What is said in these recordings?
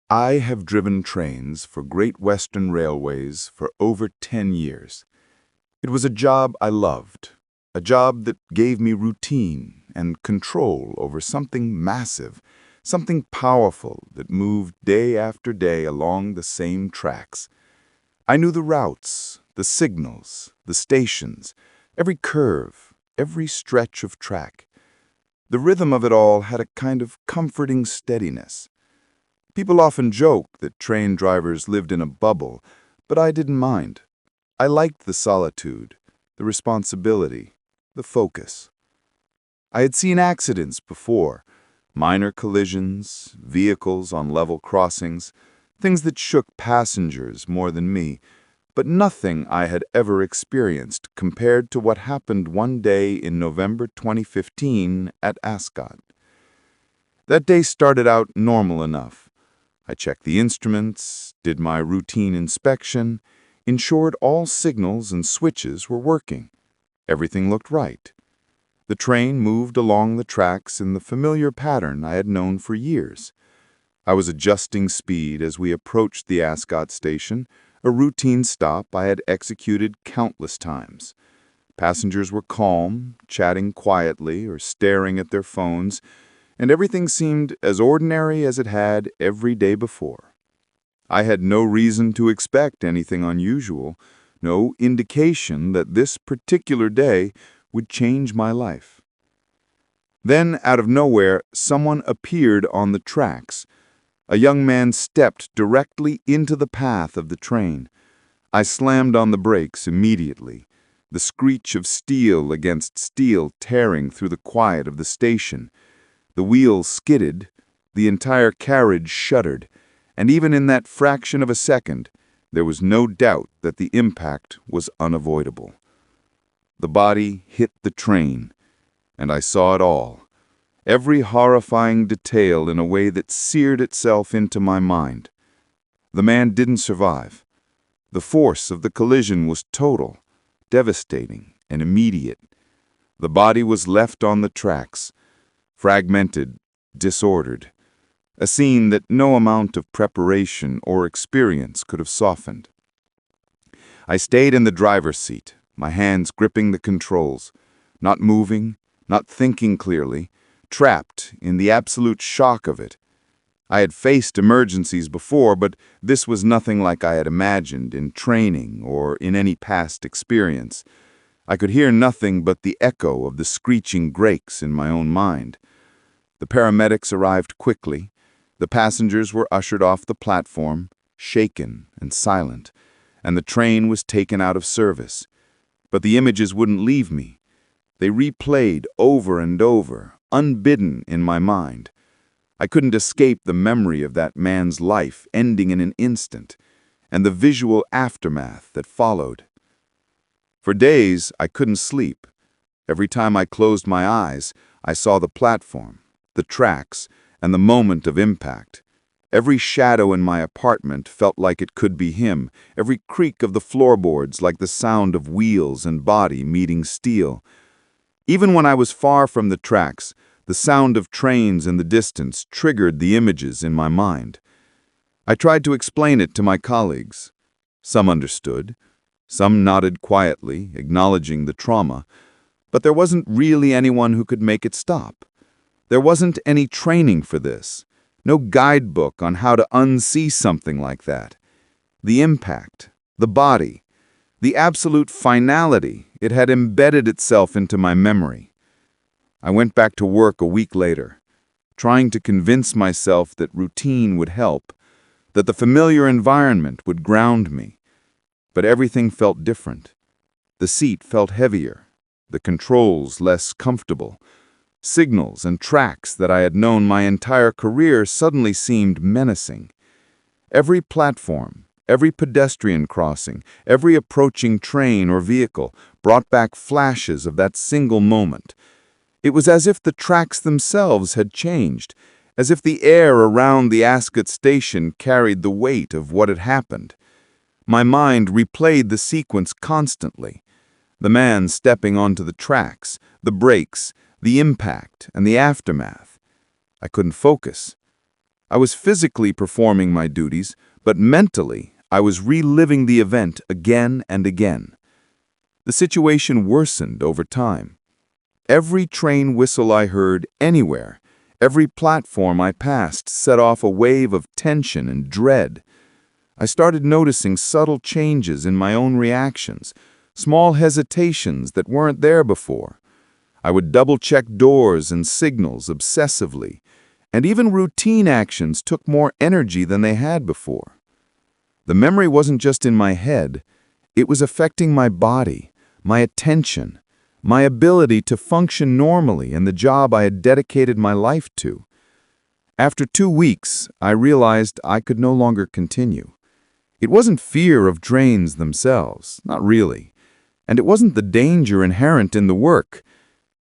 I have driven trains for Great Western Railways for over 10 years. It was a job I loved, a job that gave me routine and control over something massive, something powerful that moved day after day along the same tracks. I knew the routes, the signals, the stations, every curve, every stretch of track. The rhythm of it all had a kind of comforting steadiness. People often joke that train drivers lived in a bubble, but I didn't mind. I liked the solitude, the responsibility, the focus. I had seen accidents before, minor collisions, vehicles on level crossings, things that shook passengers more than me, but nothing I had ever experienced compared to what happened one day in November 2015 at Ascot. That day started out normal enough. I checked the instruments, did my routine inspection, ensured all signals and switches were working. Everything looked right. The train moved along the tracks in the familiar pattern I had known for years. I was adjusting speed as we approached the Ascot station, a routine stop I had executed countless times. Passengers were calm, chatting quietly or staring at their phones, and everything seemed as ordinary as it had every day before. I had no reason to expect anything unusual, no indication that this particular day would change my life. Then, out of nowhere, someone appeared on the tracks. A young man stepped directly into the path of the train. I slammed on the brakes immediately, the screech of steel against steel tearing through the quiet of the station. The wheels skidded, the entire carriage shuddered, and even in that fraction of a second, there was no doubt that the impact was unavoidable. The body hit the train, and I saw it all, every horrifying detail in a way that seared itself into my mind. The man didn't survive. The force of the collision was total, devastating, and immediate. The body was left on the tracks, fragmented, disordered, a scene that no amount of preparation or experience could have softened. I stayed in the driver's seat, my hands gripping the controls, not moving, not thinking clearly, trapped in the absolute shock of it. I had faced emergencies before, but this was nothing like I had imagined in training or in any past experience. I could hear nothing but the echo of the screeching brakes in my own mind. The paramedics arrived quickly. The passengers were ushered off the platform, shaken and silent, and the train was taken out of service. But the images wouldn't leave me. They replayed over and over, unbidden in my mind. I couldn't escape the memory of that man's life ending in an instant, and the visual aftermath that followed. For days, I couldn't sleep. Every time I closed my eyes, I saw the platform, the tracks, and the moment of impact. Every shadow in my apartment felt like it could be him, every creak of the floorboards like the sound of wheels and body meeting steel. Even when I was far from the tracks, the sound of trains in the distance triggered the images in my mind. I tried to explain it to my colleagues. Some understood. Some nodded quietly, acknowledging the trauma. But there wasn't really anyone who could make it stop. There wasn't any training for this, no guidebook on how to unsee something like that. The impact, the body, the absolute finality, it had embedded itself into my memory. I went back to work a week later, trying to convince myself that routine would help, that the familiar environment would ground me. But everything felt different. The seat felt heavier, the controls less comfortable. Signals and tracks that I had known my entire career suddenly seemed menacing. Every platform, every pedestrian crossing, every approaching train or vehicle brought back flashes of that single moment. It was as if the tracks themselves had changed, as if the air around the Ascot station carried the weight of what had happened. My mind replayed the sequence constantly. The man stepping onto the tracks, the brakes, the impact, and the aftermath. I couldn't focus. I was physically performing my duties, but mentally, I was reliving the event again and again. The situation worsened over time. Every train whistle I heard anywhere, every platform I passed set off a wave of tension and dread. I started noticing subtle changes in my own reactions, small hesitations that weren't there before. I would double-check doors and signals obsessively, and even routine actions took more energy than they had before. The memory wasn't just in my head, it was affecting my body, my attention, my ability to function normally in the job I had dedicated my life to. After 2 weeks, I realized I could no longer continue. It wasn't fear of trains themselves, not really. And it wasn't the danger inherent in the work.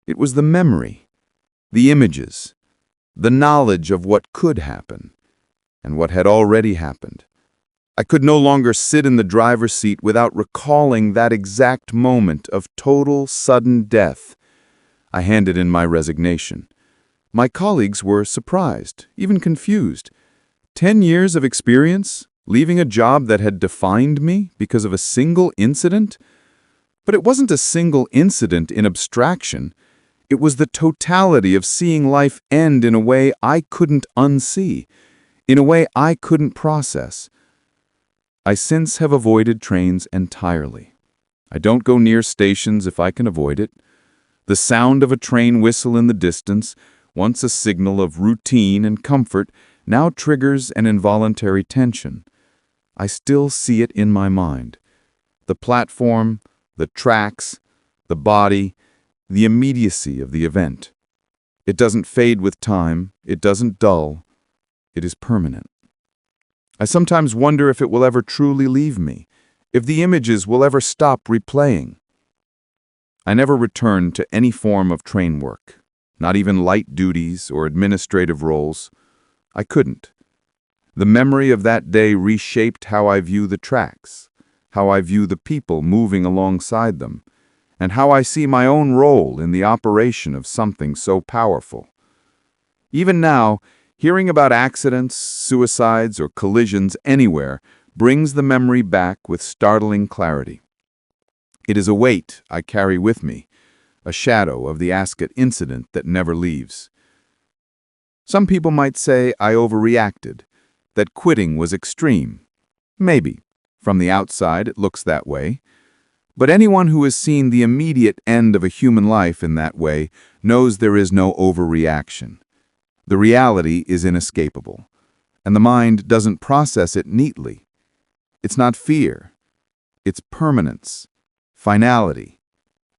It was the memory, the images, the knowledge of what could happen, and what had already happened. I could no longer sit in the driver's seat without recalling that exact moment of total, sudden death. I handed in my resignation. My colleagues were surprised, even confused. 10 years of experience, leaving a job that had defined me because of a single incident? But it wasn't a single incident in abstraction. It was the totality of seeing life end in a way I couldn't unsee, in a way I couldn't process. I since have avoided trains entirely. I don't go near stations if I can avoid it. The sound of a train whistle in the distance, once a signal of routine and comfort, now triggers an involuntary tension. I still see it in my mind. The platform, the tracks, the body, the immediacy of the event. It doesn't fade with time, it doesn't dull, it is permanent. I sometimes wonder if it will ever truly leave me, if the images will ever stop replaying. I never returned to any form of train work, not even light duties or administrative roles. I couldn't. The memory of that day reshaped how I view the tracks, how I view the people moving alongside them, and how I see my own role in the operation of something so powerful. Even now, hearing about accidents, suicides, or collisions anywhere brings the memory back with startling clarity. It is a weight I carry with me, a shadow of the Ascot incident that never leaves. Some people might say I overreacted, that quitting was extreme. Maybe. From the outside, it looks that way. But anyone who has seen the immediate end of a human life in that way knows there is no overreaction. The reality is inescapable, and the mind doesn't process it neatly. It's not fear. It's permanence, finality,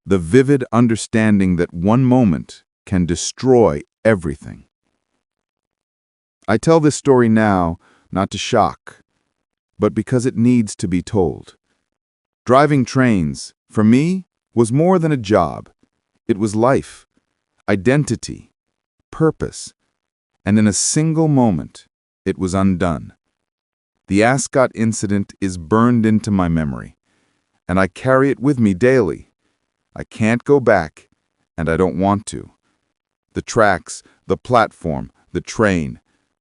the vivid understanding that one moment can destroy everything. I tell this story now not to shock, but because it needs to be told. Driving trains, for me, was more than a job. It was life, identity, purpose, and in a single moment, it was undone. The Ascot incident is burned into my memory, and I carry it with me daily. I can't go back, and I don't want to. The tracks, the platform, the train,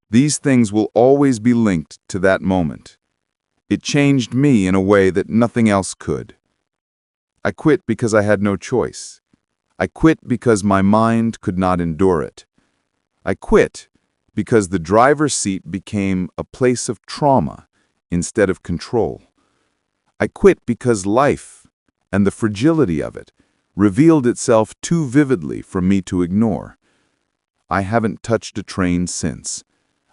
these things will always be linked to that moment. It changed me in a way that nothing else could. I quit because I had no choice. I quit because my mind could not endure it. I quit because the driver's seat became a place of trauma instead of control. I quit because life, and the fragility of it, revealed itself too vividly for me to ignore. I haven't touched a train since.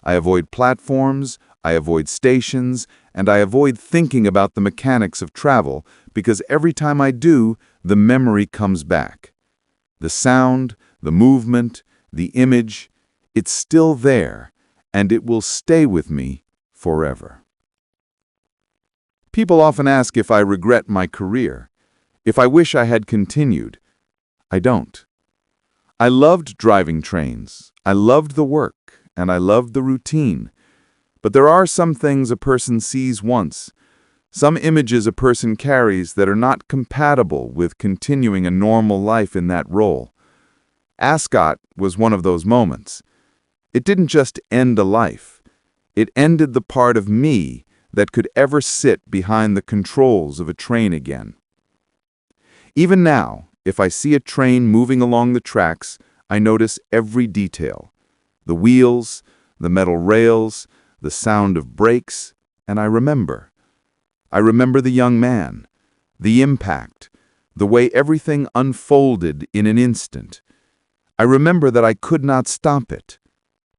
I avoid platforms, I avoid stations, and I avoid thinking about the mechanics of travel because every time I do, the memory comes back. The sound, the movement, the image, it's still there, and it will stay with me forever. People often ask if I regret my career, if I wish I had continued. I don't. I loved driving trains, I loved the work, and I loved the routine. But there are some things a person sees once, some images a person carries that are not compatible with continuing a normal life in that role. Ascot was one of those moments. It didn't just end a life. It ended the part of me that could ever sit behind the controls of a train again. Even now, if I see a train moving along the tracks, I notice every detail. The wheels, the metal rails, the sound of brakes, and I remember. I remember the young man, the impact, the way everything unfolded in an instant. I remember that I could not stop it,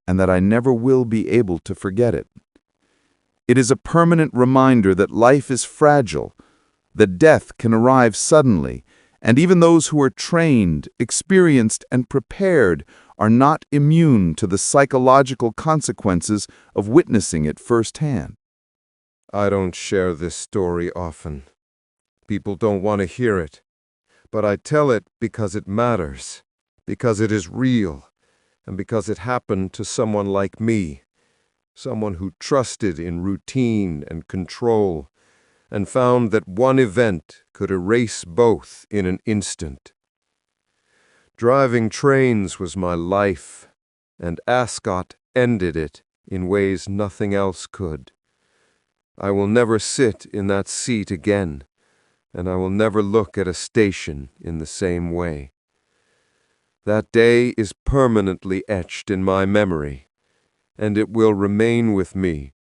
and that I never will be able to forget it. It is a permanent reminder that life is fragile, that death can arrive suddenly, and even those who are trained, experienced, and prepared are not immune to the psychological consequences of witnessing it firsthand. I don't share this story often. People don't want to hear it. But I tell it because it matters, because it is real, and because it happened to someone like me, someone who trusted in routine and control, and found that one event could erase both in an instant. Driving trains was my life, and Ascot ended it in ways nothing else could. I will never sit in that seat again, and I will never look at a station in the same way. That day is permanently etched in my memory, and it will remain with me